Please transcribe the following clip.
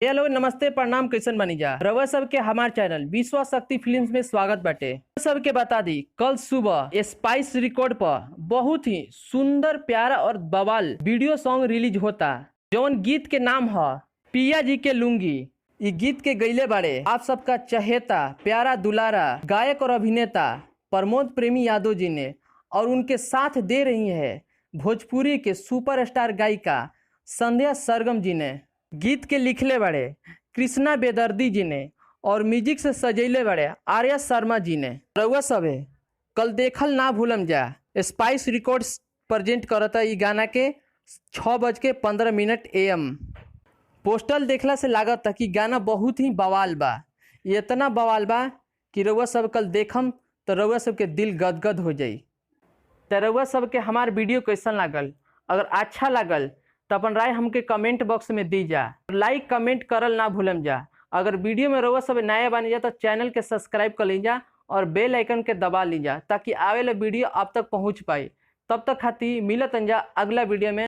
Hello नमस्ते प्रणाम कैसन बनी जा रउआ सब के हमार चैनल विश्व शक्ति फिल्म्स में स्वागत बाटे। सब के बता दी कल सुबह स्पाइस रिकॉर्ड पर बहुत ही सुंदर प्यारा और बवाल वीडियो सॉन्ग रिलीज होता जौन गीत के नाम है पिया जी के लुंगी। ये गीत के गईले बारे आप सबका चहेता प्यारा दुलारा गायक और अभिनेता प्रमोद प्रेमी यादव जी ने, और उनके साथ दे रही है भोजपुरी के सुपरस्टार गायिका संध्या सरगम जी ने। गीत के लिखले बड़े कृष्णा बेदर्दी जी ने और म्यूजिक से सजैले बड़े आर्या शर्मा जी ने। रउआ सबे कल देखल ना भूलम जा। स्पाइस रिकॉर्ड्स प्रेजेंट करता ई गाना के 6:15 AM। पोस्टर देखला से लागत था कि गाना बहुत ही बवाल बा। ये इतना बवाल बा कि रउआ सब कल देखम तो रउआ सब के दिल गदगद हो जाई। तो रउआ सब के हमार वीडियो कैसन लागल, अगर अच्छा लागल तो अपन राय हमके कमेंट बॉक्स में दी जा। लाइक कमेंट करल ना भूलम जा। अगर वीडियो में रउआ सब नया बन जा तो चैनल के सब्सक्राइब कर लीजा और बेल आइकन के दबा लीजा ताकि आवेला वीडियो आप तक पहुंच पाए। तब तक खातिर मिलत अंजा अगला वीडियो में।